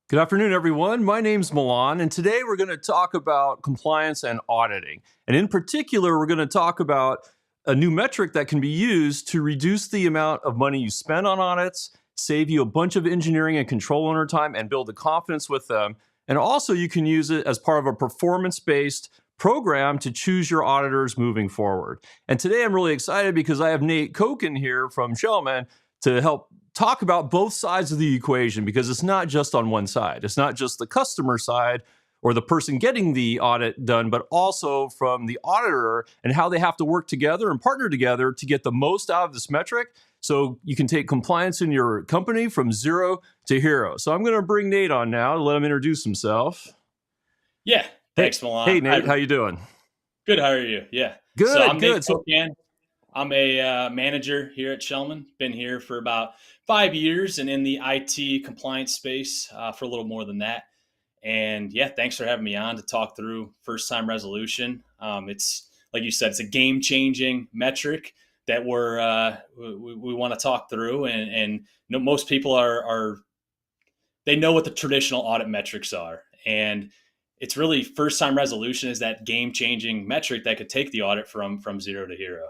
Good afternoon, everyone. My name's Milan, and today we're going to talk about compliance and auditing. And in particular, we're going to talk about a new metric that can be used to reduce the amount of money you spend on audits, save you a bunch of engineering and control owner time, and build the confidence with them. And also, you can use it as part of a performance-based program to choose your auditors moving forward. And today I'm really excited because I have Nate Koken here from Schellman to help talk about both sides of the equation, because it's not just on one side. It's not just the customer side or the person getting the audit done, but also from the auditor and how they have to work together and partner together to get the most out of this metric so you can take compliance in your company from zero to hero. So I'm going to bring Nate on now to let him introduce himself. Yeah, thanks, Milan. Hey, Nate, how you doing? Good. How are you? Yeah, Good, so I'm good. Nate Kokan. I'm a manager here at Schellman. Been here for about 5 years and in the IT compliance space for a little more than that. And yeah, thanks for having me on to talk through first time resolution. It's like you said, it's a game changing metric that we want to talk through. And most people they know what the traditional audit metrics are. And it's really first time resolution is that game changing metric that could take the audit from zero to hero.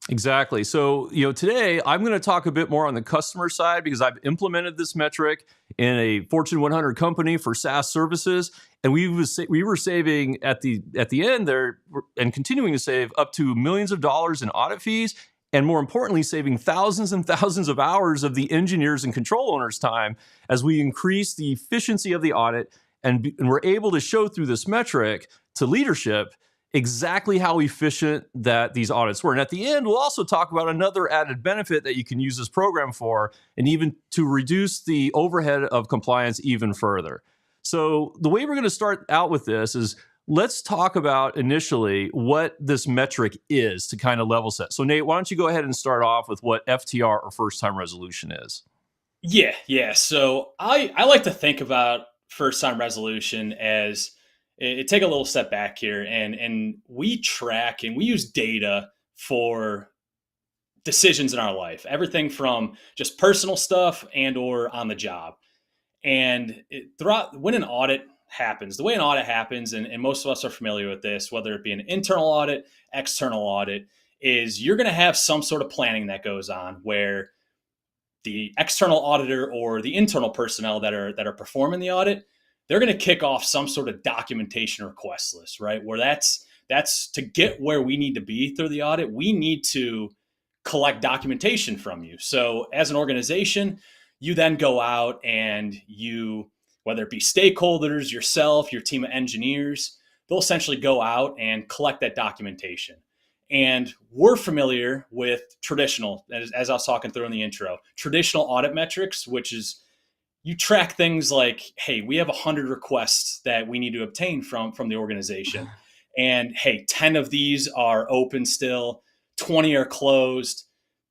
Exactly. So, today I'm going to talk a bit more on the customer side because I've implemented this metric in a Fortune 100 company for SaaS services, and we were saving at the end there and continuing to save up to millions of dollars in audit fees, and more importantly, saving thousands and thousands of hours of the engineers and control owners' time as we increase the efficiency of the audit, and we're able to show through this metric to leadership exactly how efficient that these audits were. And at the end, we'll also talk about another added benefit that you can use this program for, and even to reduce the overhead of compliance even further. So the way we're going to start out with this is let's talk about initially what this metric is to kind of level set. So Nate, why don't you go ahead and start off with what FTR or first time resolution is? Yeah. So I like to think about first time resolution as take a little step back here, and we track and we use data for decisions in our life, everything from just personal stuff and or on the job. And throughout when an audit happens, the way an audit happens, and most of us are familiar with this, whether it be an internal audit, external audit, is you're going to have some sort of planning that goes on where the external auditor or the internal personnel that are performing the audit, they're going to kick off some sort of documentation request list, right? Where that's to get where we need to be through the audit. We need to collect documentation from you. So as an organization, you then go out and whether it be stakeholders, yourself, your team of engineers, they'll essentially go out and collect that documentation. And we're familiar with traditional, as I was talking through in the intro, traditional audit metrics, which is you track things like, hey, we have 100 requests that we need to obtain from the organization. And hey, 10 of these are open still, 20 are closed.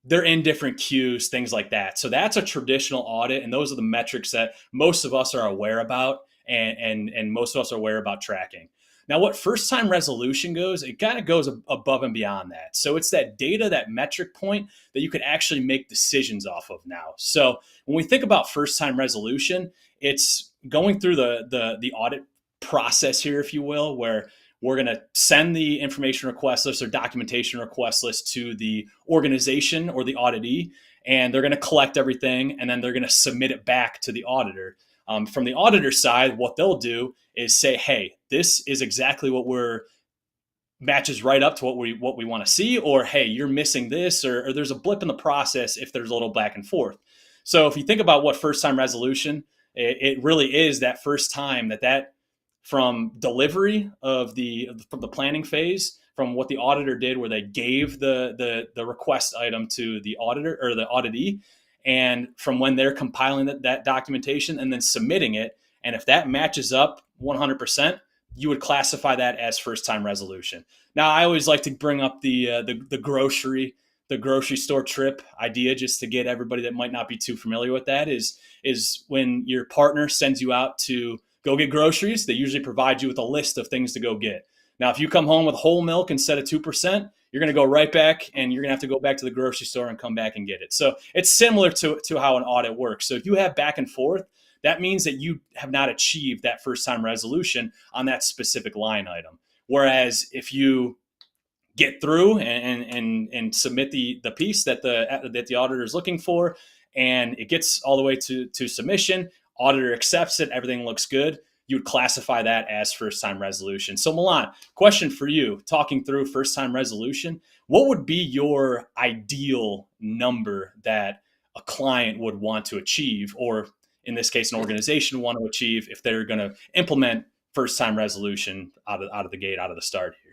They're in different queues, things like that. So that's a traditional audit. And those are the metrics that most of us are aware about and most of us are aware about tracking. Now, what first time resolution goes, it kind of goes above and beyond that. So it's that data, that metric point that you could actually make decisions off of now. So when we think about first time resolution, it's going through the audit process here, if you will, where we're going to send the information request list or documentation request list to the organization or the auditee, and they're going to collect everything, and then they're going to submit it back to the auditor. From the auditor side, what they'll do is say, hey, this is exactly matches right up to what we want to see, or hey, you're missing this, or there's a blip in the process if there's a little back and forth. So if you think about what first time resolution, it really is that first time that from delivery from the planning phase, from what the auditor did, where they gave the request item to the auditor or the auditee, and from when they're compiling that documentation and then submitting it. And if that matches up 100%, you would classify that as first time resolution. Now, I always like to bring up the grocery store trip idea, just to get everybody that might not be too familiar with that, is when your partner sends you out to go get groceries, they usually provide you with a list of things to go get. Now, if you come home with whole milk instead of 2%, you're going to go right back and you're going to have to go back to the grocery store and come back and get it. So it's similar to how an audit works. So if you have back and forth, that means that you have not achieved that first time resolution on that specific line item. Whereas if you get through and submit the piece that the auditor is looking for, and it gets all the way to submission, auditor accepts it, everything looks good, you would classify that as first time resolution. So Milan, question for you, talking through first time resolution, what would be your ideal number that a client would want to achieve, or in this case, an organization want to achieve if they're going to implement first time resolution out of the gate, out of the start here?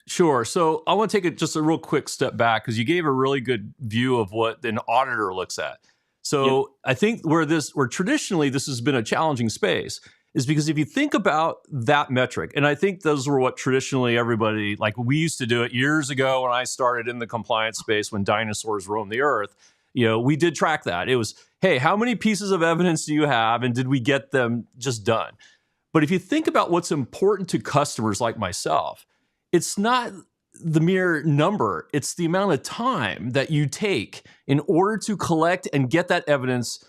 Sure. So I want to take just a real quick step back because you gave a really good view of what an auditor looks at. So Yep. I think where traditionally this has been a challenging space is because if you think about that metric, and I think those were what traditionally everybody, like we used to do it years ago when I started in the compliance space when dinosaurs roamed the earth, we did track that. It was, hey, how many pieces of evidence do you have and did we get them just done? But if you think about what's important to customers like myself, it's not the mere number, it's the amount of time that you take in order to collect and get that evidence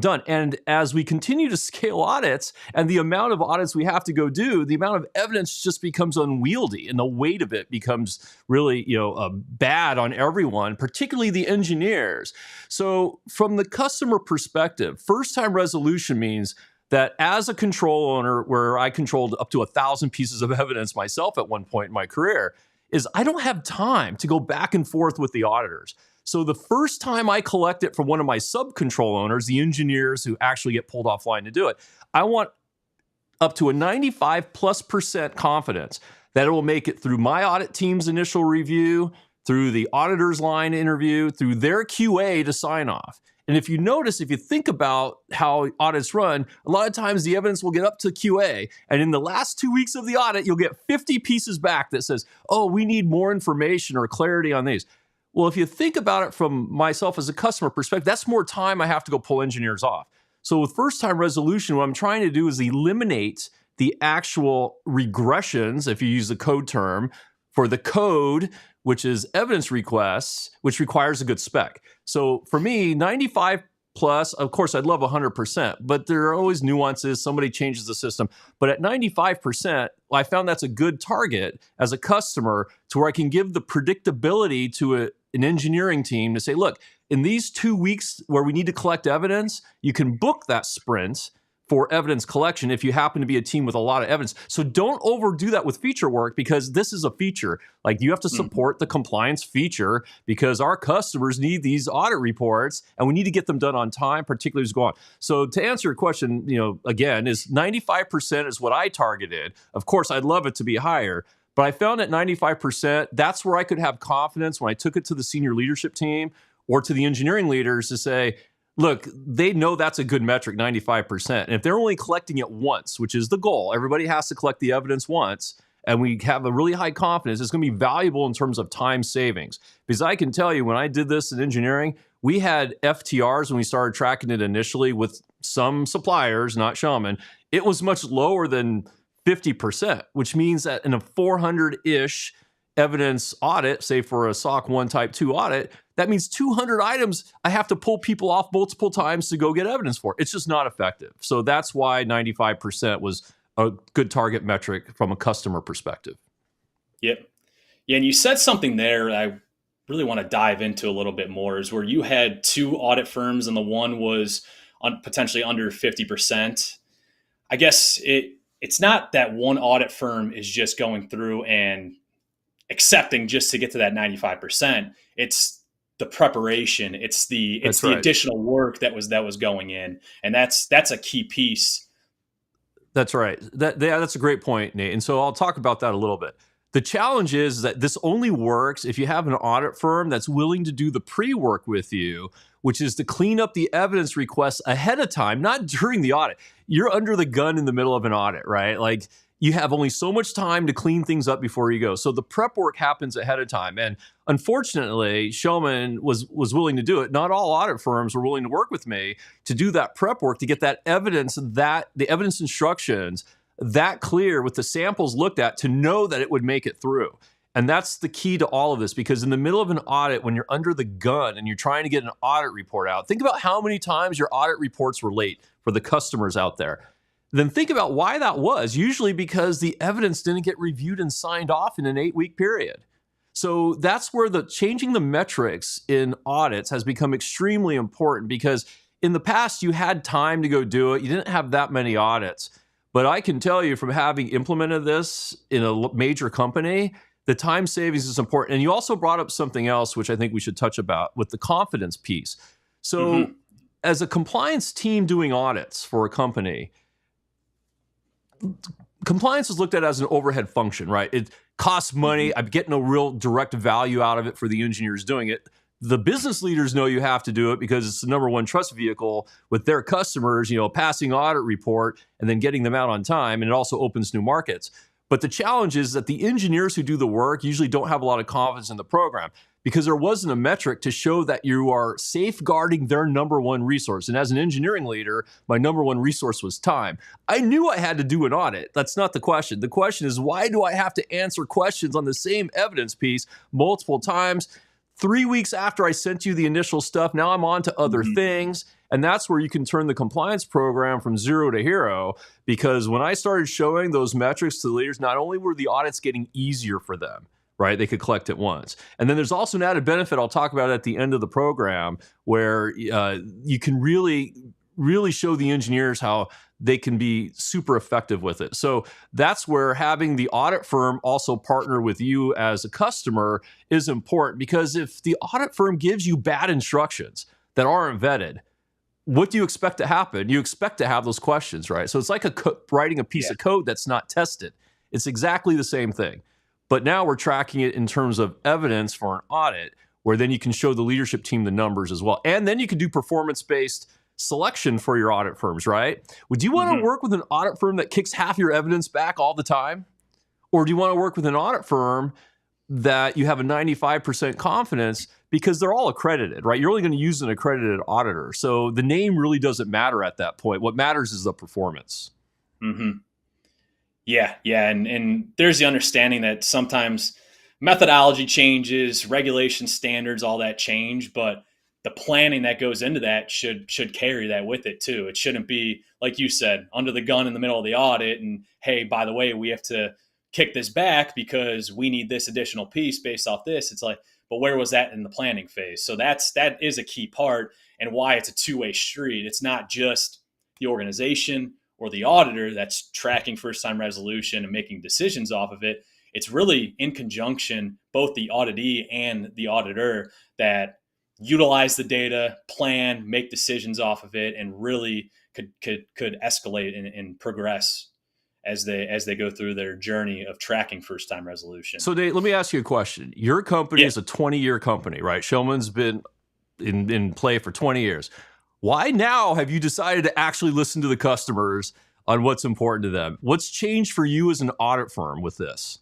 done. And as we continue to scale audits and the amount of audits we have to go do, the amount of evidence just becomes unwieldy and the weight of it becomes really bad on everyone, particularly the engineers. So from the customer perspective, first time resolution means that as a control owner, where I controlled up to 1,000 pieces of evidence myself at one point in my career, is I don't have time to go back and forth with the auditors. So the first time I collect it from one of my sub-control owners, the engineers who actually get pulled offline to do it, I want up to a 95+% confidence that it will make it through my audit team's initial review, through the auditor's line interview, through their QA to sign off. And if you notice, if you think about how audits run, a lot of times the evidence will get up to QA. And in the last 2 weeks of the audit, you'll get 50 pieces back that says, oh, we need more information or clarity on these. Well, if you think about it from myself as a customer perspective, that's more time I have to go pull engineers off. So with first time resolution, what I'm trying to do is eliminate the actual regressions, if you use the code term, for the code, which is evidence requests, which requires a good spec. So for me, 95 plus, of course, I'd love 100%, but there are always nuances. Somebody changes the system. But at 95%, I found that's a good target as a customer to where I can give the predictability to an engineering team to say, look, in these 2 weeks where we need to collect evidence, you can book that sprint for evidence collection if you happen to be a team with a lot of evidence. So don't overdo that with feature work because this is a feature. Like you have to support the compliance feature because our customers need these audit reports and we need to get them done on time, particularly as go on. So to answer your question, again, is 95% is what I targeted. Of course, I'd love it to be higher, but I found at 95%, that's where I could have confidence when I took it to the senior leadership team or to the engineering leaders to say, look, they know that's a good metric, 95%. And if they're only collecting it once, which is the goal, everybody has to collect the evidence once, and we have a really high confidence, it's going to be valuable in terms of time savings. Because I can tell you, when I did this in engineering, we had FTRs when we started tracking it initially with some suppliers, not Schellman. It was much lower than 50%, which means that in a 400-ish evidence audit, say for a SOC 1 Type 2 audit, that means 200 items I have to pull people off multiple times to go get evidence for. It's just not effective. So that's why 95% was a good target metric from a customer perspective. Yep. Yeah, and you said something there that I really want to dive into a little bit more is where you had two audit firms and the one was potentially under 50%. I guess it's not that one audit firm is just going through and accepting just to get to that 95%. It's the preparation, it's the additional work that was going in, and that's a key piece. That's right. That's a great point, Nate. And so I'll talk about that a little bit. The challenge is that this only works if you have an audit firm that's willing to do the pre-work with you, which is to clean up the evidence requests ahead of time, not during the audit. You're under the gun in the middle of an audit, right? Like you have only so much time to clean things up before you go. So the prep work happens ahead of time. And unfortunately, Schellman was willing to do it. Not all audit firms were willing to work with me to do that prep work, to get that evidence, the evidence instructions that clear with the samples looked at to know that it would make it through. And that's the key to all of this, because in the middle of an audit, when you're under the gun and you're trying to get an audit report out, think about how many times your audit reports were late for the customers out there. Then think about why that was. Usually because the evidence didn't get reviewed and signed off in an 8-week period. So that's where the changing the metrics in audits has become extremely important, because in the past you had time to go do it. You didn't have that many audits. But I can tell you from having implemented this in a major company, the time savings is important. And you also brought up something else, which I think we should touch about with the confidence piece. So as a compliance team doing audits for a company, compliance is looked at as an overhead function, right? It costs money. I'm getting no real direct value out of it for the engineers doing it. The business leaders know you have to do it because it's the number one trust vehicle with their customers, passing audit report and then getting them out on time. And it also opens new markets. But the challenge is that the engineers who do the work usually don't have a lot of confidence in the program, because there wasn't a metric to show that you are safeguarding their number one resource. And as an engineering leader, my number one resource was time. I knew I had to do an audit. That's not the question. The question is, why do I have to answer questions on the same evidence piece multiple times? 3 weeks after I sent you the initial stuff, now I'm on to other things. And that's where you can turn the compliance program from 0 to hero. Because when I started showing those metrics to the leaders, not only were the audits getting easier for them, right? They could collect at once. And then there's also an added benefit I'll talk about at the end of the program, where you can really show the engineers how they can be super effective with it. So that's where having the audit firm also partner with you as a customer is important, because if the audit firm gives you bad instructions that aren't vetted, what do you expect to happen? You expect to have those questions, right? So it's like writing a piece of code that's not tested. It's exactly the same thing. But now we're tracking it in terms of evidence for an audit, where then you can show the leadership team the numbers as well. And then you can do performance-based selection for your audit firms, right? Would you want to work with an audit firm that kicks half your evidence back all the time? Or do you want to work with an audit firm that you have a 95% confidence because they're all accredited, right? You're only going to use an accredited auditor. So the name really doesn't matter at that point. What matters is the performance. Yeah. And there's the understanding that sometimes methodology changes, regulation standards, all that change, but the planning that goes into that should carry that with it too. It shouldn't be, like you said, under the gun in the middle of the audit and, hey, by the way, we have to kick this back because we need this additional piece based off this. It's like, but where was that in the planning phase? So that is a key part, and why it's a two-way street. It's not just the organization or the auditor that's tracking first-time resolution and making decisions off of it. It's really in conjunction, both the auditee and the auditor, that utilize the data, plan, make decisions off of it, and really could escalate and progress as they go through their journey of tracking first-time resolution. So Dave, let me ask you a question. Your company is a 20-year company, right? Schellman's been in play for 20 years. Why now have you decided to actually listen to the customers on what's important to them? What's changed for you as an audit firm with this?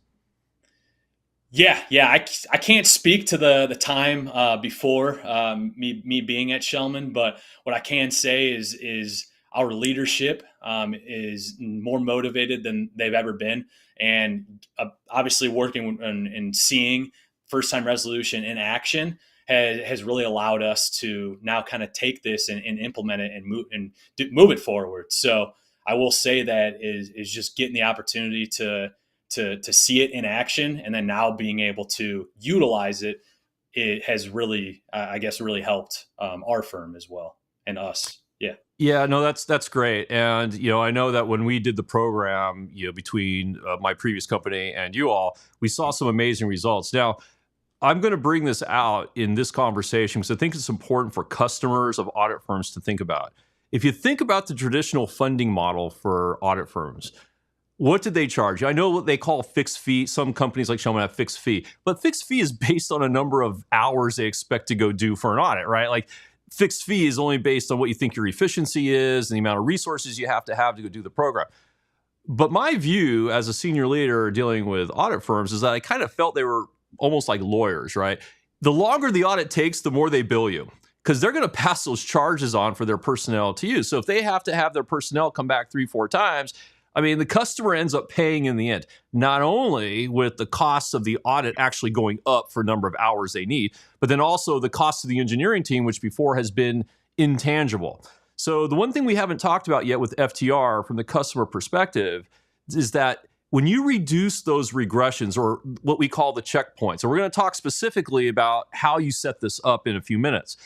Yeah. I can't speak to the time before me being at Schellman, but what I can say is our leadership is more motivated than they've ever been, and obviously working and seeing first-time resolution in action has really allowed us to now kind of take this and implement it and move it forward. So I will say that is just getting the opportunity to see it in action, and then now being able to utilize it, it has really, I guess, really helped our firm as well, and us. Yeah, no, that's great. And, I know that when we did the program, between my previous company and you all, we saw some amazing results. Now, I'm going to bring this out in this conversation because I think it's important for customers of audit firms to think about. If you think about the traditional funding model for audit firms, what did they charge? I know what they call fixed fee. Some companies like Schellman have fixed fee, but fixed fee is based on a number of hours they expect to go do for an audit, right? Like, fixed fee is only based on what you think your efficiency is and the amount of resources you have to go do the program. But my view as a senior leader dealing with audit firms is that I kind of felt they were almost like lawyers, right? The longer the audit takes, the more they bill you, because they're going to pass those charges on for their personnel to you. So if they have to have their personnel come back 3-4 times, I mean, the customer ends up paying in the end, not only with the costs of the audit actually going up for number of hours they need, but then also the cost of the engineering team, which before has been intangible. So the one thing we haven't talked about yet with FTR from the customer perspective is that when you reduce those regressions, or what we call the checkpoints, and we're going to talk specifically about how you set this up in a few minutes,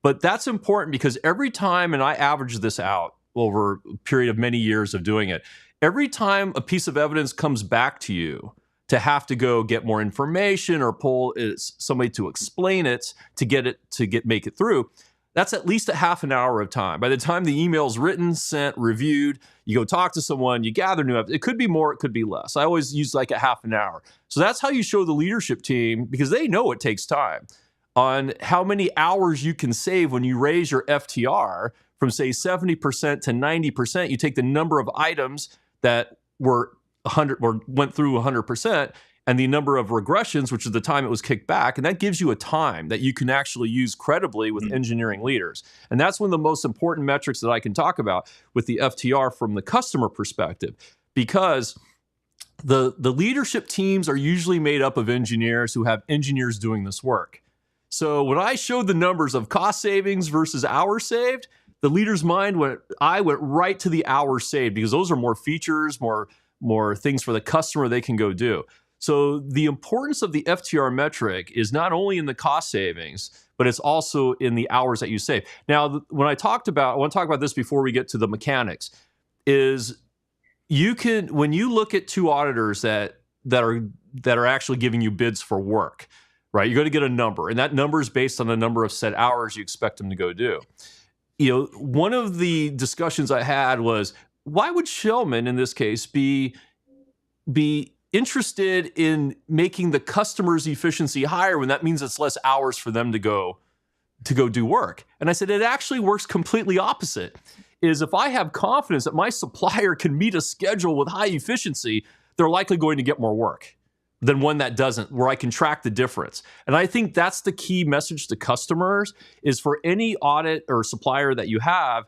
but that's important because every time, and I average this out over a period of many years of doing it, every time a piece of evidence comes back to you to have to go get more information or pull somebody to explain it to make it through, that's at least a half an hour of time. By the time the email's written, sent, reviewed, you go talk to someone, you gather new evidence. It could be more, it could be less. I always use like a half an hour. So that's how you show the leadership team, because they know it takes time, on how many hours you can save when you raise your FTR from, say, 70% to 90%. You take the number of items that were 100 or went through 100%, and the number of regressions, which is the time it was kicked back. And that gives you a time that you can actually use credibly with engineering leaders. And that's one of the most important metrics that I can talk about with the FTR from the customer perspective, because the leadership teams are usually made up of engineers who have engineers doing this work. So when I showed the numbers of cost savings versus hours saved, the leader's mind went right to the hours saved, because those are more features, more things for the customer they can go do. So the importance of the FTR metric is not only in the cost savings, but it's also in the hours that you save. Now, when I want to talk about this before we get to the mechanics, is when you look at two auditors that are actually giving you bids for work, right? You're going to get a number, and that number is based on the number of set hours you expect them to go do. One of the discussions I had was, why would Schellman in this case be interested in making the customer's efficiency higher when that means it's less hours for them to go do work? And I said, it actually works completely opposite. Is if I have confidence that my supplier can meet a schedule with high efficiency, they're likely going to get more work than one that doesn't, where I can track the difference. And I think that's the key message to customers, is for any audit or supplier that you have,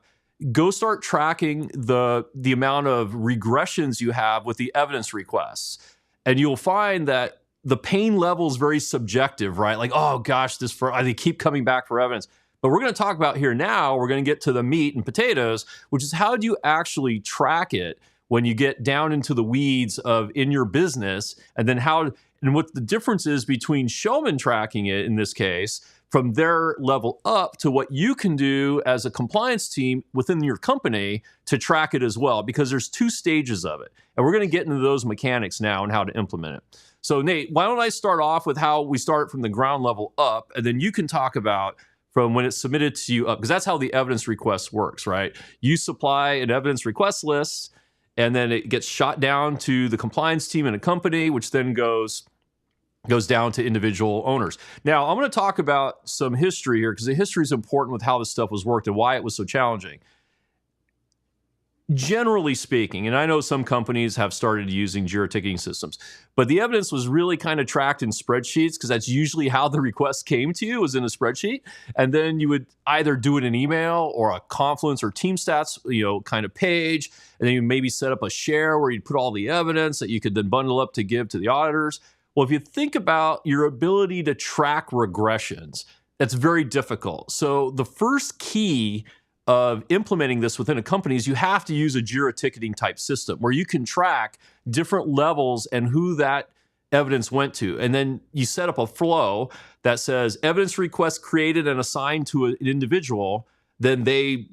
go start tracking the amount of regressions you have with the evidence requests. And you'll find that the pain level is very subjective, right? Like, oh gosh, they keep coming back for evidence. But we're going to talk about here now, we're going to get to the meat and potatoes, which is how do you actually track it when you get down into the weeds of in your business, and then what the difference is between Schellman tracking it in this case from their level up to what you can do as a compliance team within your company to track it as well, because there's two stages of it. And we're going to get into those mechanics now and how to implement it. So Nate, why don't I start off with how we start from the ground level up, and then you can talk about from when it's submitted to you up, because that's how the evidence request works, right? You supply an evidence request list, and then it gets shot down to the compliance team in a company, which then goes down to individual owners. Now, I'm going to talk about some history here, because the history is important with how this stuff was worked and why it was so challenging. Generally speaking, and I know some companies have started using Jira ticketing systems, but the evidence was really kind of tracked in spreadsheets, because that's usually how the request came to you, was in a spreadsheet. And then you would either do it in email or a Confluence or TeamStats, kind of page. And then you maybe set up a share where you'd put all the evidence that you could then bundle up to give to the auditors. Well, if you think about your ability to track regressions, that's very difficult. So the first key of implementing this within a company is you have to use a Jira ticketing type system where you can track different levels and who that evidence went to. And then you set up a flow that says evidence request created and assigned to an individual. Then they,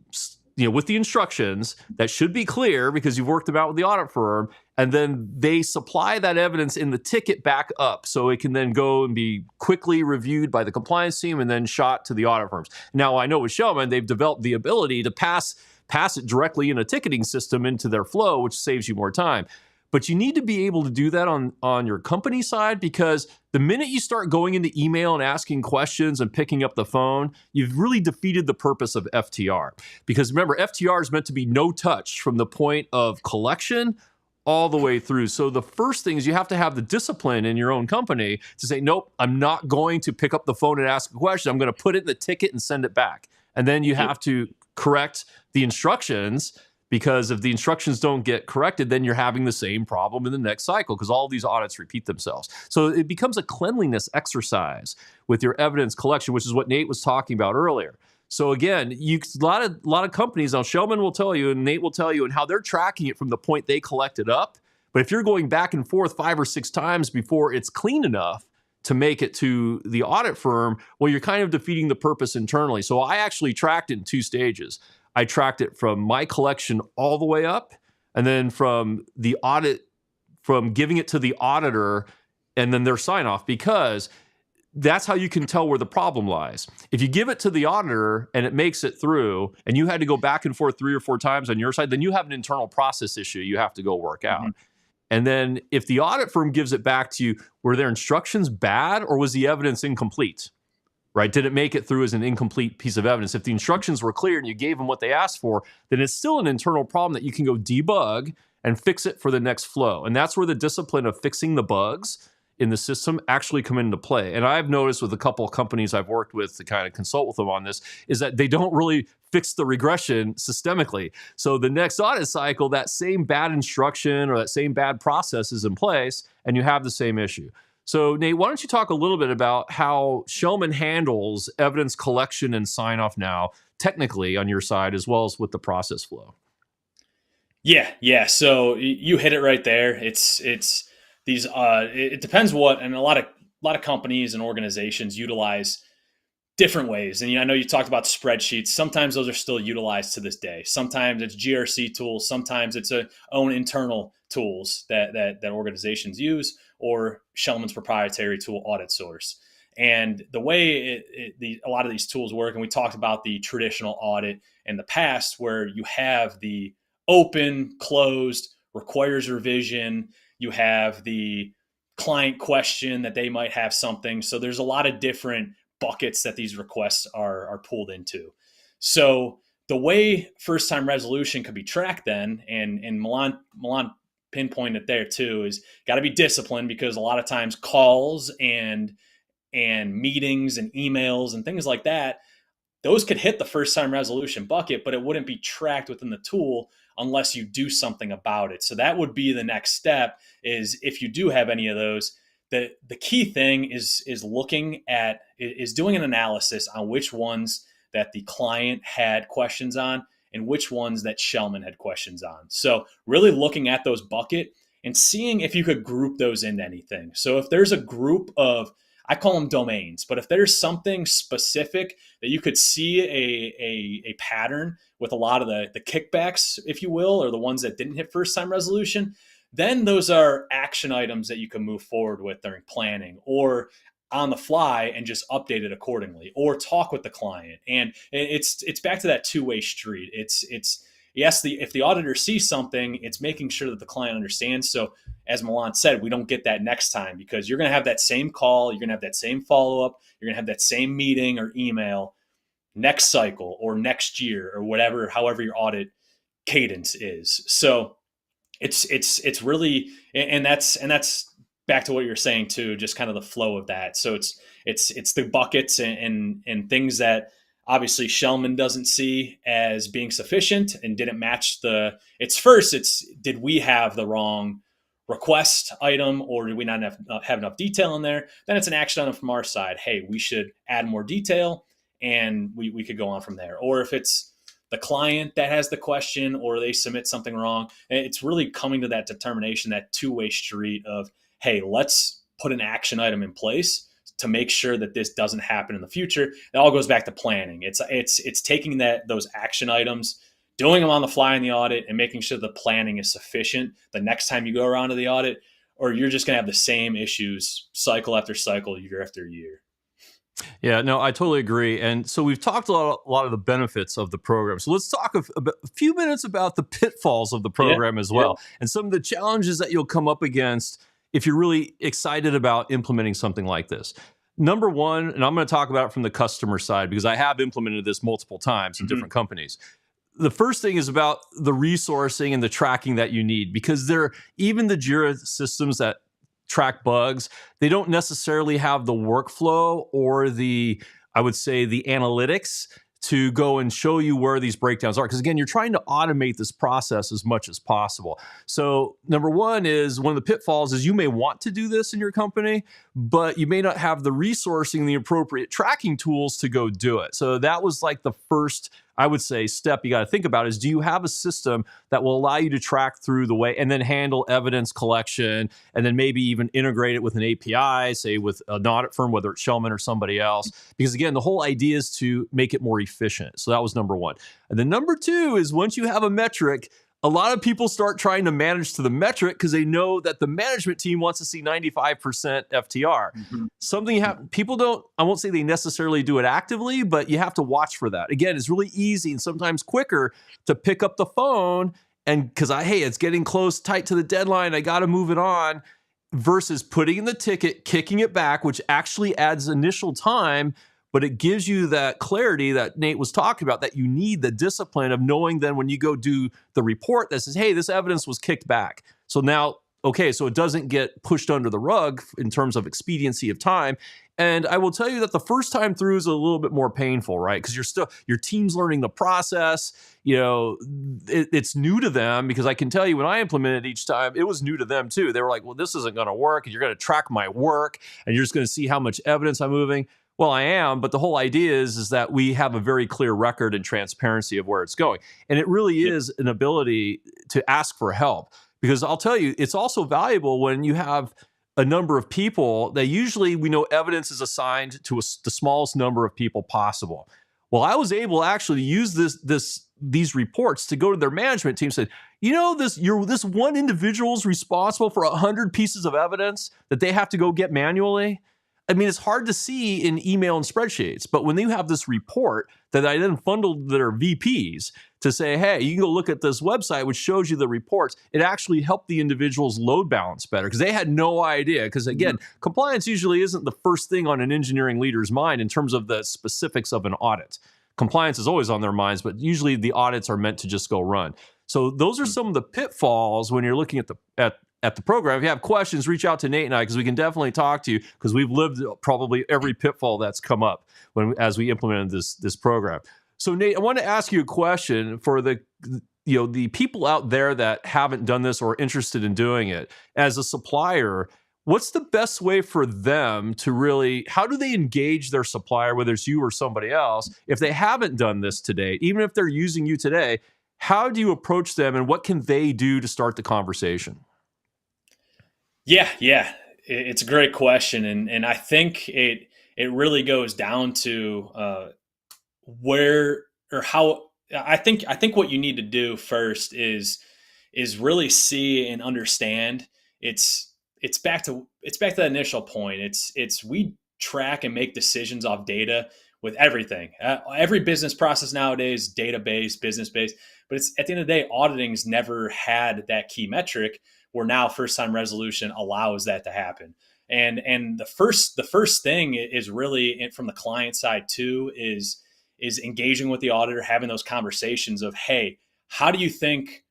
with the instructions that should be clear because you've worked them out with the audit firm, and then they supply that evidence in the ticket back up so it can then go and be quickly reviewed by the compliance team and then shot to the audit firms. Now, I know with Schellman, they've developed the ability to pass it directly in a ticketing system into their flow, which saves you more time. But you need to be able to do that on your company side, because the minute you start going into email and asking questions and picking up the phone, you've really defeated the purpose of FTR. Because remember, FTR is meant to be no touch from the point of collection all the way through. So the first thing is you have to have the discipline in your own company to say, nope, I'm not going to pick up the phone and ask a question. I'm going to put it in the ticket and send it back. And then you have to correct the instructions because if the instructions don't get corrected, then you're having the same problem in the next cycle because all these audits repeat themselves. So it becomes a cleanliness exercise with your evidence collection, which is what Nate was talking about earlier. So again, a lot of companies, now Schellman will tell you and Nate will tell you and how they're tracking it from the point they collect it up. But if you're going back and forth 5 or 6 times before it's clean enough to make it to the audit firm, well, you're kind of defeating the purpose internally. So I actually tracked it in 2 stages. I tracked it from my collection all the way up, and then from the audit, from giving it to the auditor, and then their sign off, because that's how you can tell where the problem lies. If you give it to the auditor and it makes it through, and you had to go back and forth 3 or 4 times on your side, then you have an internal process issue you have to go work out. Mm-hmm. And then if the audit firm gives it back to you, were their instructions bad or was the evidence incomplete? Right? Did it make it through as an incomplete piece of evidence? If the instructions were clear and you gave them what they asked for, then it's still an internal problem that you can go debug and fix it for the next flow. And that's where the discipline of fixing the bugs in the system actually come into play. And I've noticed with a couple of companies I've worked with to kind of consult with them on this, is that they don't really fix the regression systemically. So the next audit cycle, that same bad instruction or that same bad process is in place and you have the same issue. So Nate, why don't you talk a little bit about how Schellman handles evidence collection and sign off now, technically on your side, as well as with the process flow? Yeah. So you hit it right there. It's these. It depends what, and a lot of companies and organizations utilize different ways. And I know you talked about spreadsheets. Sometimes those are still utilized to this day. Sometimes it's GRC tools. Sometimes it's own internal tools that organizations use, or Schellman's proprietary tool, Audit Source. And the way a lot of these tools work, and we talked about the traditional audit in the past, where you have the open, closed, requires revision. You have the client question that they might have something. So there's a lot of different buckets that these requests are pulled into. So the way first-time resolution could be tracked then, and Milan pinpointed there too, is got to be disciplined, because a lot of times calls and meetings and emails and things like that, those could hit the first-time resolution bucket, but it wouldn't be tracked within the tool unless you do something about it. So that would be the next step, is if you do have any of those, the key thing is doing an analysis on which ones that the client had questions on and which ones that Schellman had questions on. So really looking at those bucket and seeing if you could group those into anything. So if there's a group of, I call them domains, but if there's something specific that you could see a pattern with a lot of the kickbacks, if you will, or the ones that didn't hit first time resolution, then those are action items that you can move forward with during planning or on the fly and just update it accordingly, or talk with the client. And it's back to that two-way street. It's yes, if the auditor sees something, it's making sure that the client understands. So as Milan said, we don't get that next time, because you're going to have that same call, you're going to have that same follow-up, you're going to have that same meeting or email next cycle or next year or whatever, however your audit cadence is. So it's really, and that's back to what you're saying too, just kind of the flow of that. So it's the buckets and things that obviously Schellman doesn't see as being sufficient and didn't match did we have the wrong request item, or did we not have enough detail in there? Then it's an action item from our side. Hey, we should add more detail, and we could go on from there. Or if it's the client that has the question, or they submit something wrong, it's really coming to that determination, that two-way street of, hey, let's put an action item in place to make sure that this doesn't happen in the future. It all goes back to planning. It's taking those action items, doing them on the fly in the audit, and making sure the planning is sufficient the next time you go around to the audit, or you're just going to have the same issues cycle after cycle, year after year. Yeah, no, I totally agree. And so we've talked a lot of the benefits of the program. So let's talk a few minutes about the pitfalls of the program as well, and some of the challenges that you'll come up against if you're really excited about implementing something like this. Number one, and I'm going to talk about it from the customer side because I have implemented this multiple times in different companies. The first thing is about the resourcing and the tracking that you need, because even the Jira systems that track bugs, they don't necessarily have the workflow or I would say the analytics to go and show you where these breakdowns are. Because again, you're trying to automate this process as much as possible. So number one is one of the pitfalls is you may want to do this in your company, but you may not have the resourcing, the appropriate tracking tools to go do it. So that was like the first, I would say, step you got to think about is, do you have a system that will allow you to track through the way and then handle evidence collection and then maybe even integrate it with an API, say with an audit firm, whether it's Schellman or somebody else? Because again, the whole idea is to make it more efficient. So that was number one. And then number two is once you have a metric, a lot of people start trying to manage to the metric because they know that the management team wants to see 95% FTR. Something people don't, I won't say they necessarily do it actively, but you have to watch for that. Again, it's really easy and sometimes quicker to pick up the phone and because hey, it's getting close, tight to the deadline, I got to move it on, versus putting in the ticket, kicking it back, which actually adds initial time, but it gives you that clarity that Nate was talking about, that you need the discipline of knowing then when you go do the report that says, hey, this evidence was kicked back. So now, okay, so it doesn't get pushed under the rug in terms of expediency of time. And I will tell you that the first time through is a little bit more painful, right? Because your team's learning the process. It's new to them, because I can tell you when I implemented each time, it was new to them too. They were like, well, this isn't going to work. And you're going to track my work and you're just going to see how much evidence I'm moving. Well, I am, but the whole idea is that we have a very clear record and transparency of where it's going. And it really is an ability to ask for help, because I'll tell you, it's also valuable when you have a number of people that usually we know evidence is assigned to the smallest number of people possible. Well, I was able to actually use these reports to go to their management team and say, this one individual is responsible for 100 pieces of evidence that they have to go get manually. I mean, it's hard to see in email and spreadsheets, but when you have this report that I then funneled their VPs to say, hey, you can go look at this website, which shows you the reports, it actually helped the individual's load balance better because they had no idea. Because again, compliance usually isn't the first thing on an engineering leader's mind in terms of the specifics of an audit. Compliance is always on their minds, but usually the audits are meant to just go run. So those are some of the pitfalls when you're looking at the program. If you have questions, reach out to Nate and I, because we can definitely talk to you, because we've lived probably every pitfall that's come up as we implemented this program. So Nate, I want to ask you a question for the people out there that haven't done this or are interested in doing it. As a supplier, what's the best way for them to really, how do they engage their supplier, whether it's you or somebody else, if they haven't done this to date, even if they're using you today? How do you approach them and what can they do to start the conversation? Yeah, it's a great question, and I think it really goes down to where or how. I think what you need to do first is really see and understand. It's back to the initial point. It's we track and make decisions off data with everything. Every business process nowadays, data-based, business-based, but it's at the end of the day, auditing's never had that key metric, where now first time resolution allows that to happen. And the first thing is really from the client side too, is engaging with the auditor, having those conversations of, hey, how do you think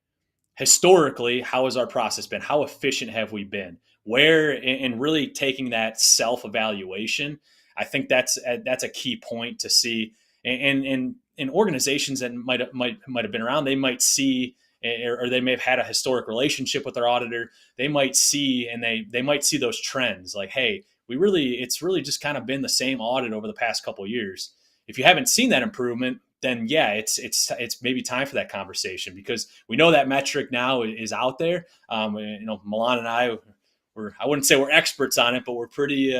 historically, how has our process been? How efficient have we been? And really taking that self-evaluation. I think that's a key point to see. And in organizations that might have been around, they might see, or they may have had a historic relationship with their auditor. They might see, and they might see those trends like, hey, it's really just kind of been the same audit over the past couple of years. If you haven't seen that improvement, then yeah, it's maybe time for that conversation, because we know that metric now is out there. Milan and I wouldn't say we're experts on it, but we're pretty,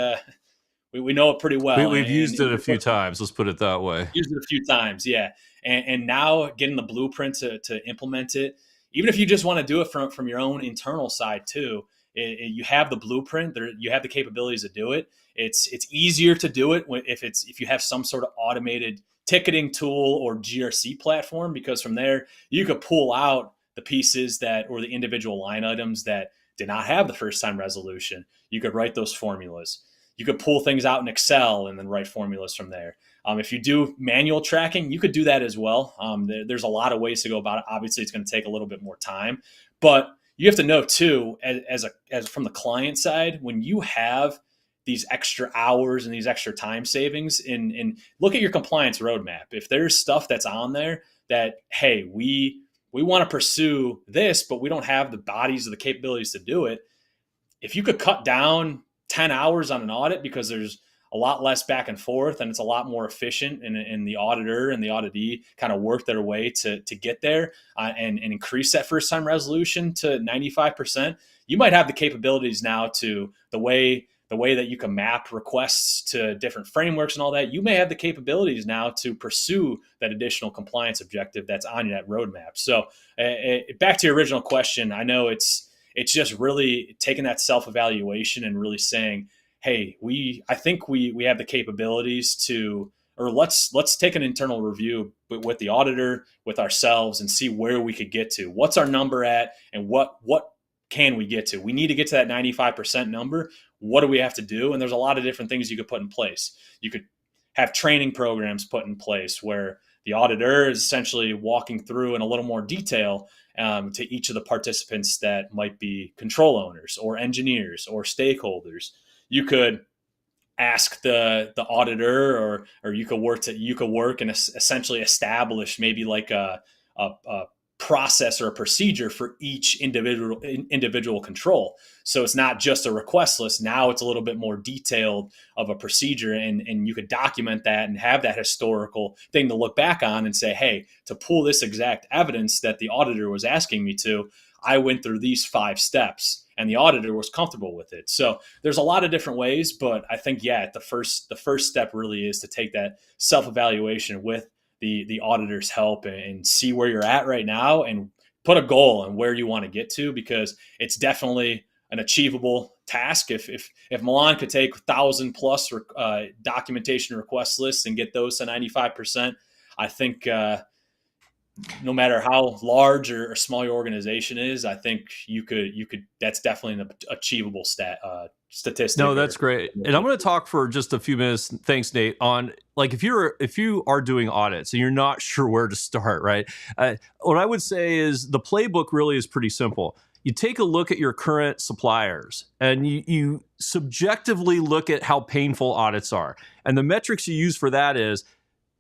we know it pretty well. We've used it a few times. Let's put it that way. Used it a few times, yeah. And now getting the blueprint to implement it, even if you just want to do it from your own internal side too, you have the blueprint there, you have the capabilities to do it. It's easier to do it if you have some sort of automated ticketing tool or GRC platform, because from there you could pull out the pieces or the individual line items that did not have the first time resolution. You could write those formulas. You could pull things out in Excel and then write formulas from there. If you do manual tracking, you could do that as well. There's a lot of ways to go about it. Obviously, it's going to take a little bit more time, but you have to know too, as from the client side, when you have these extra hours and these extra time savings and look at your compliance roadmap. If there's stuff that's on there that, hey, we want to pursue this, but we don't have the bodies or the capabilities to do it. If you could cut down 10 hours on an audit because there's a lot less back and forth and it's a lot more efficient, and the auditor and the auditee kind of work their way to get there and increase that first time resolution to 95%, you might have the capabilities now to the way that you can map requests to different frameworks and all that. You may have the capabilities now to pursue that additional compliance objective that's on that roadmap. So back to your original question, I know it's just really taking that self-evaluation and really saying, hey, I think we have the capabilities to, or let's take an internal review with the auditor, with ourselves, and see where we could get to. What's our number at, and what can we get to? We need to get to that 95% number. What do we have to do? And there's a lot of different things you could put in place. You could have training programs put in place where the auditor is essentially walking through in a little more detail to each of the participants that might be control owners or engineers or stakeholders. You could ask the auditor, or you could work and essentially establish maybe like a process or a procedure for each individual control. So it's not just a request list. Now it's a little bit more detailed of a procedure, and you could document that and have that historical thing to look back on and say, hey, to pull this exact evidence that the auditor was asking me to, I went through these 5 steps and the auditor was comfortable with it. So there's a lot of different ways, but I think, the first step really is to take that self-evaluation with the auditor's help and see where you're at right now and put a goal on where you want to get to, because it's definitely an achievable task. If Milan could take 1,000 plus documentation request lists and get those to 95%, I think no matter how large or small your organization is, I think you could. That's definitely an achievable statistic. No, that's great. And I'm going to talk for just a few minutes. Thanks, Nate. On like if you are doing audits and you're not sure where to start, right? What I would say is the playbook really is pretty simple. You take a look at your current suppliers and you subjectively look at how painful audits are. And the metrics you use for that is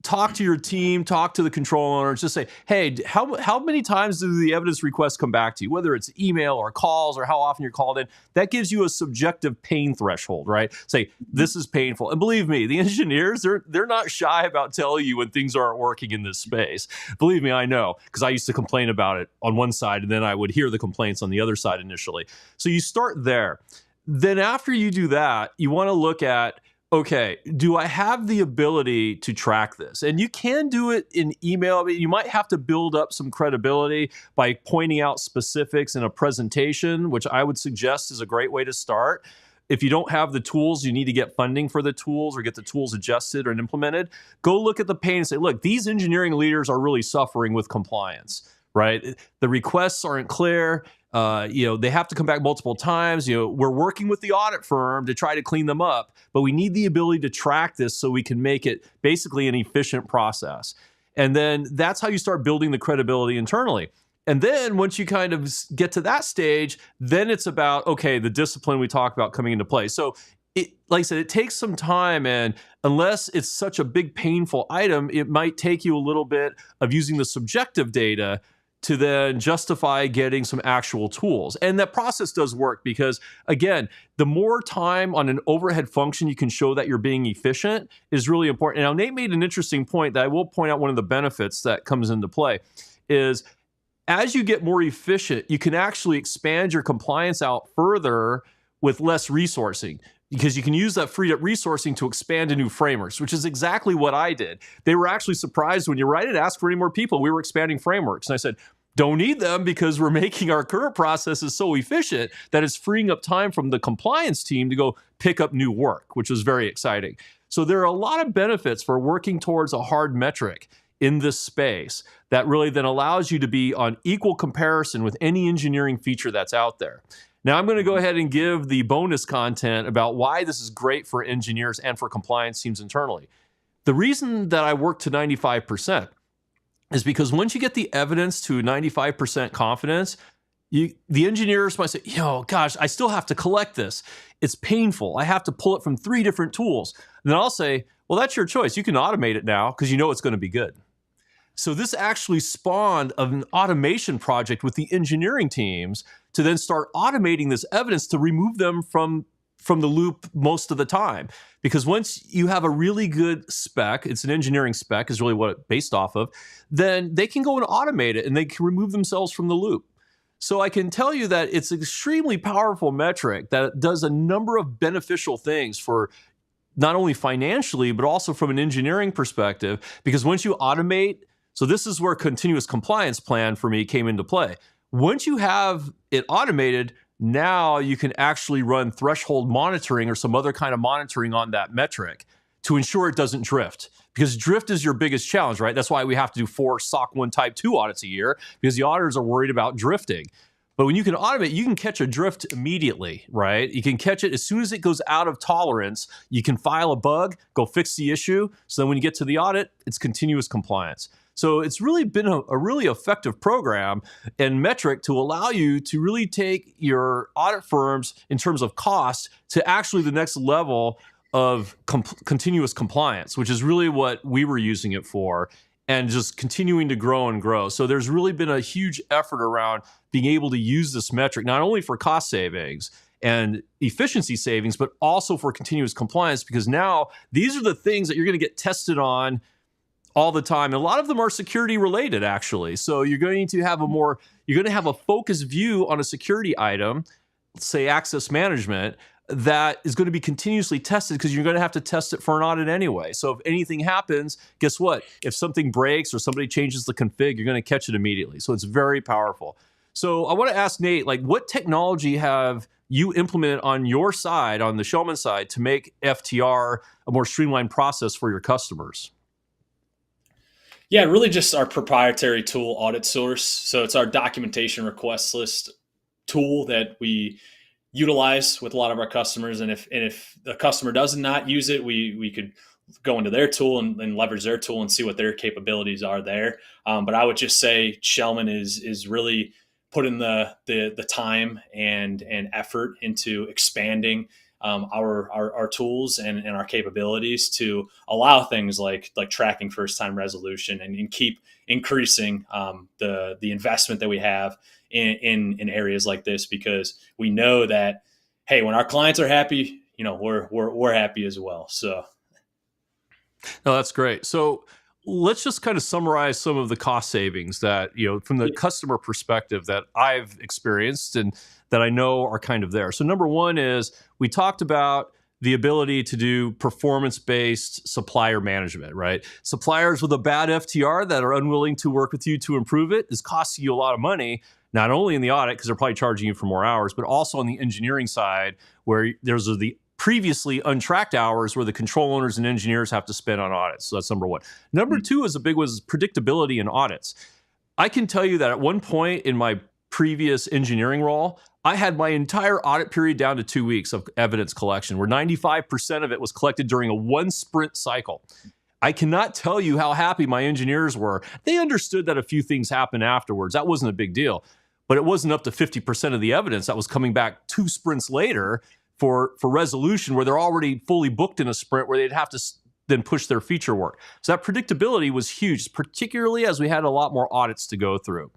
talk to your team, talk to the control owners, just say, hey, how many times do the evidence requests come back to you, whether it's email or calls or how often you're called in. That gives you a subjective pain threshold, right? Say, this is painful. And believe me, the engineers, they're not shy about telling you when things aren't working in this space. Believe me, I know, because I used to complain about it on one side, and then I would hear the complaints on the other side initially. So you start there. Then after you do that, you want to look at, okay, do I have the ability to track this? And you can do it in email. I mean, you might have to build up some credibility by pointing out specifics in a presentation, which I would suggest is a great way to start. If you don't have the tools, you need to get funding for the tools or get the tools adjusted or implemented. Go look at the pain and say, look, these engineering leaders are really suffering with compliance, right? The requests aren't clear. They have to come back multiple times. We're working with the audit firm to try to clean them up, but we need the ability to track this so we can make it basically an efficient process. And then that's how you start building the credibility internally. And then once you kind of get to that stage, then it's about, okay, the discipline we talked about coming into play. So like I said, it takes some time, and unless it's such a big painful item, it might take you a little bit of using the subjective data to then justify getting some actual tools. And that process does work because, again, the more time on an overhead function you can show that you're being efficient is really important. Now, Nate made an interesting point that I will point out. One of the benefits that comes into play is as you get more efficient, you can actually expand your compliance out further with less resourcing, because you can use that freed up resourcing to expand to new frameworks, which is exactly what I did. They were actually surprised when I didn't ask for any more people. We were expanding frameworks. And I said, don't need them because we're making our current processes so efficient that it's freeing up time from the compliance team to go pick up new work, which was very exciting. So there are a lot of benefits for working towards a hard metric in this space that really then allows you to be on equal comparison with any engineering feature that's out there. Now, I'm going to go ahead and give the bonus content about why this is great for engineers and for compliance teams internally. The reason that I work to 95% is because once you get the evidence to 95% confidence, The engineers might say, gosh, I still have to collect this. It's painful. I have to pull it from 3 different tools. And then I'll say, well, that's your choice. You can automate it now because you know it's going to be good. So this actually spawned an automation project with the engineering teams to then start automating this evidence to remove them from the loop most of the time. Because once you have a really good spec, it's an engineering spec is really what it's based off of, then they can go and automate it and they can remove themselves from the loop. So I can tell you that it's an extremely powerful metric that does a number of beneficial things for not only financially, but also from an engineering perspective. Because once you automate, so this is where continuous compliance plan for me came into play. Once you have it automated, now you can actually run threshold monitoring or some other kind of monitoring on that metric to ensure it doesn't drift. Because drift is your biggest challenge, right? That's why we have to do 4 SOC 1 Type 2 audits a year, because the auditors are worried about drifting. But when you can automate, you can catch a drift immediately, right? You can catch it as soon as it goes out of tolerance. You can file a bug, go fix the issue. So then when you get to the audit, it's continuous compliance. So it's really been a really effective program and metric to allow you to really take your audit firms in terms of cost to actually the next level of continuous compliance, which is really what we were using it for, and just continuing to grow and grow. So there's really been a huge effort around being able to use this metric, not only for cost savings and efficiency savings, but also for continuous compliance, because now these are the things that you're going to get tested on all the time. And a lot of them are security related, actually. So you're going to have a focused view on a security item, say access management, that is going to be continuously tested because you're going to have to test it for an audit anyway. So if anything happens, guess what? If something breaks or somebody changes the config, you're going to catch it immediately. So it's very powerful. So I want to ask Nate, what technology have you implemented on your side, on the Schellman side, to make FTR a more streamlined process for your customers? Yeah, really just our proprietary tool, Audit Source. So it's our documentation request list tool that we utilize with a lot of our customers. And if the customer does not use it, we could go into their tool and leverage their tool and see what their capabilities are there. But I would just say Schellman is really putting the time and effort into expanding our tools and our capabilities to allow things like tracking first time resolution and keep increasing the investment that we have in areas like this, because we know that, hey, when our clients are happy, we're happy as well. So no, that's great. So let's just kind of summarize some of the cost savings that, from the customer perspective that I've experienced and that I know are kind of there. So number one is we talked about the ability to do performance-based supplier management, right? Suppliers with a bad FTR that are unwilling to work with you to improve it is costing you a lot of money, not only in the audit, because they're probably charging you for more hours, but also on the engineering side, where there's the previously untracked hours where the control owners and engineers have to spend on audits. So that's number one. Number two is a big one, is predictability in audits. I can tell you that at one point in my previous engineering role, I had my entire audit period down to 2 weeks of evidence collection, where 95% of it was collected during a 1 sprint cycle. I cannot tell you how happy my engineers were. They understood that a few things happened afterwards. That wasn't a big deal, but it wasn't up to 50% of the evidence that was coming back 2 sprints later for resolution, where they're already fully booked in a sprint where they'd have to then push their feature work. So that predictability was huge, particularly as we had a lot more audits to go through.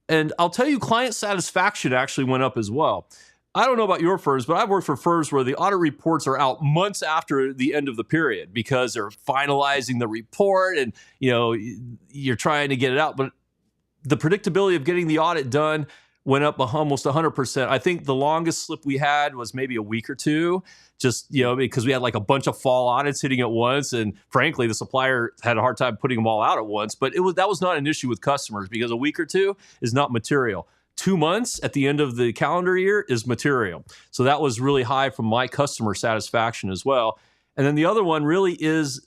And I'll tell you, client satisfaction actually went up as well. I don't know about your firms, but I've worked for firms where the audit reports are out months after the end of the period because they're finalizing the report and you're trying to get it out. But the predictability of getting the audit done went up almost 100%. I think the longest slip we had was maybe a week or two, just because we had like a bunch of fall audits hitting at once, and frankly, the supplier had a hard time putting them all out at once. But that was not an issue with customers, because a week or two is not material. 2 months at the end of the calendar year is material. So that was really high from my customer satisfaction as well. And then the other one really is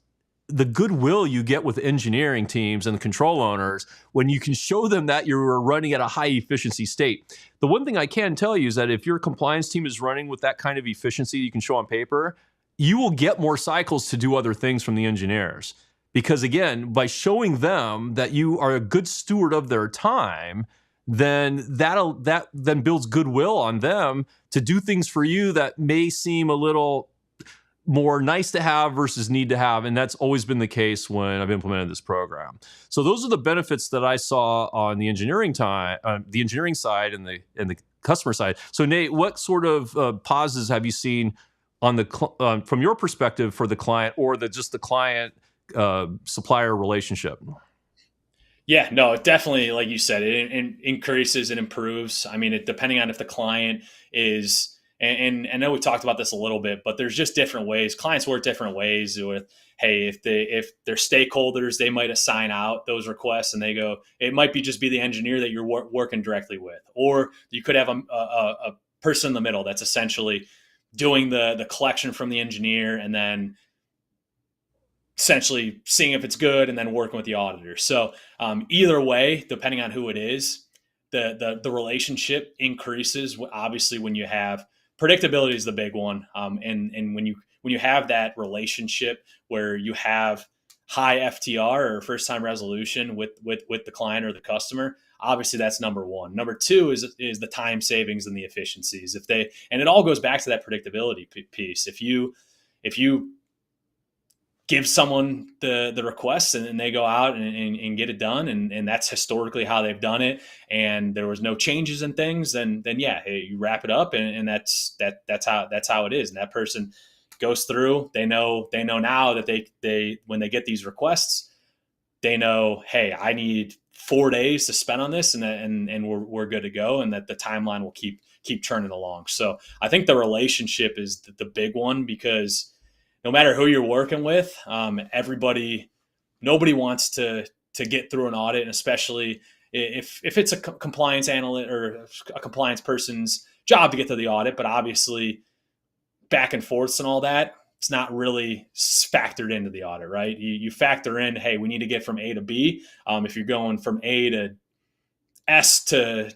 the goodwill you get with engineering teams and the control owners when you can show them that you're running at a high efficiency state. The one thing I can tell you is that if your compliance team is running with that kind of efficiency you can show on paper, you will get more cycles to do other things from the engineers. Because again, by showing them that you are a good steward of their time, then that then builds goodwill on them to do things for you that may seem a little more nice to have versus need to have. And that's always been the case when I've implemented this program. So those are the benefits that I saw on the engineering side and the customer side. So Nate, what sort of pauses have you seen on the from your perspective for the client, or just the client supplier relationship? Yeah, no, it definitely, like you said, it increases and improves. I mean, depending on if the client is, and I know we talked about this a little bit, but there's just different ways. Clients work different ways with, hey, if they're stakeholders, they might assign out those requests, and they go, it might just be the engineer that you're working directly with, or you could have a person in the middle that's essentially doing the collection from the engineer, and then essentially seeing if it's good and then working with the auditor. So either way, depending on who it is, the relationship increases. Obviously, when you have predictability is the big one, and when you have that relationship where you have high FTR or first time resolution with the client or the customer, obviously that's number one. Number two is the time savings and the efficiencies. And it all goes back to that predictability piece. If you give someone the requests and they go out and get it done, and that's historically how they've done it, and there was no changes in things, then yeah, hey, you wrap it up, and that's how it is. And that person goes through, they know now that they when they get these requests, they know, hey, I need 4 days to spend on this, and we're good to go, and that the timeline will keep churning along. So I think the relationship is the big one, because no matter who you're working with, nobody wants to get through an audit, and especially if it's a compliance analyst or a compliance person's job to get to the audit, but obviously back and forths and all that, it's not really factored into the audit, right? You factor in, hey, we need to get from A to B. If you're going from A to S to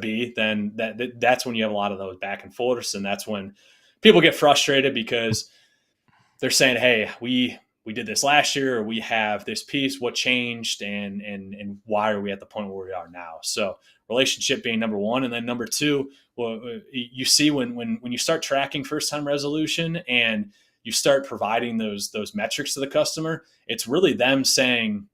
B, then that's when you have a lot of those back and forths, and that's when people get frustrated because they're saying, hey, we did this last year, or we have this piece, what changed, and why are we at the point where we are now? So relationship being number one. And then number two, well, you see when you start tracking first time resolution and you start providing those metrics to the customer, it's really them saying,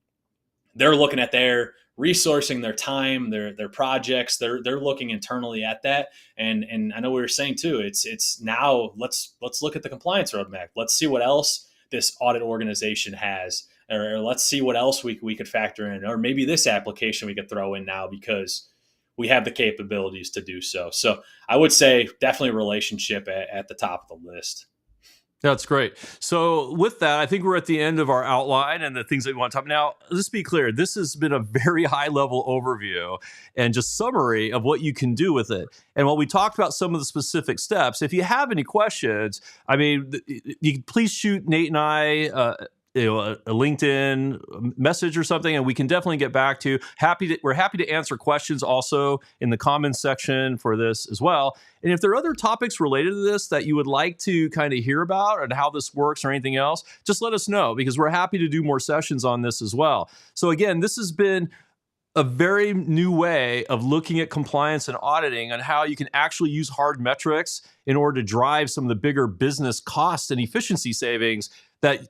they're looking at their resourcing, their time, their projects. They're looking internally at that. And I know we were saying too, it's now let's look at the compliance roadmap. Let's see what else this audit organization has, or let's see what else we could factor in, or maybe this application we could throw in now because we have the capabilities to do so. So I would say definitely relationship at the top of the list. That's great. So with that, I think we're at the end of our outline and the things that we want to talk about. Now, let's be clear. This has been a very high level overview and just summary of what you can do with it. And while we talked about some of the specific steps, if you have any questions, I mean, you please shoot Nate and I a LinkedIn message or something, and we can definitely get back to. We're happy to answer questions also in the comments section for this as well. And if there are other topics related to this that you would like to kind of hear about and how this works or anything else, just let us know, because we're happy to do more sessions on this as well. So again, this has been a very new way of looking at compliance and auditing, and how you can actually use hard metrics in order to drive some of the bigger business cost and efficiency savings that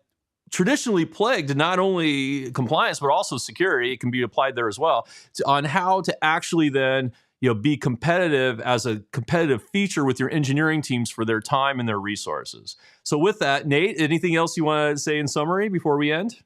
traditionally plagued not only compliance but also security. It can be applied there as well, on how to actually then be competitive as a competitive feature with your engineering teams for their time and their resources. So with that, Nate, anything else you want to say in summary before we end?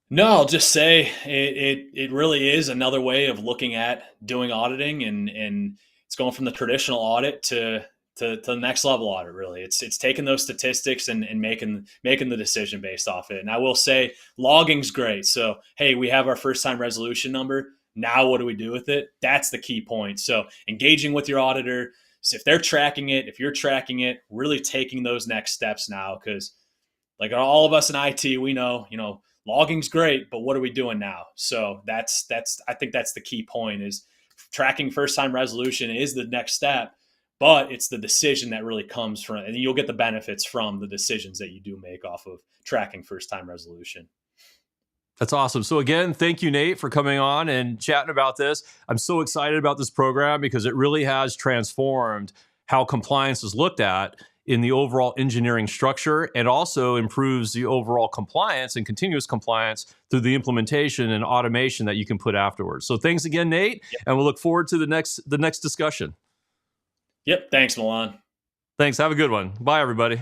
No, I'll just say it really is another way of looking at doing auditing, and it's going from the traditional audit to the next level audit. Really, it's taking those statistics and making the decision based off it. And I will say, logging's great. So hey, we have our first time resolution number. Now what do we do with it? That's the key point. So engaging with your auditor, so if they're tracking it, if you're tracking it, really taking those next steps now, because like all of us in IT, we know, logging's great, but what are we doing now? So that's I think that's the key point, is tracking first time resolution is the next step, but it's the decision that really comes from it. And you'll get the benefits from the decisions that you do make off of tracking first time resolution. That's awesome. So again, thank you, Nate, for coming on and chatting about this. I'm so excited about this program because it really has transformed how compliance is looked at in the overall engineering structure, and also improves the overall compliance and continuous compliance through the implementation and automation that you can put afterwards. So thanks again, Nate, and we'll look forward to the next discussion. Yep. Thanks, Milan. Thanks. Have a good one. Bye, everybody.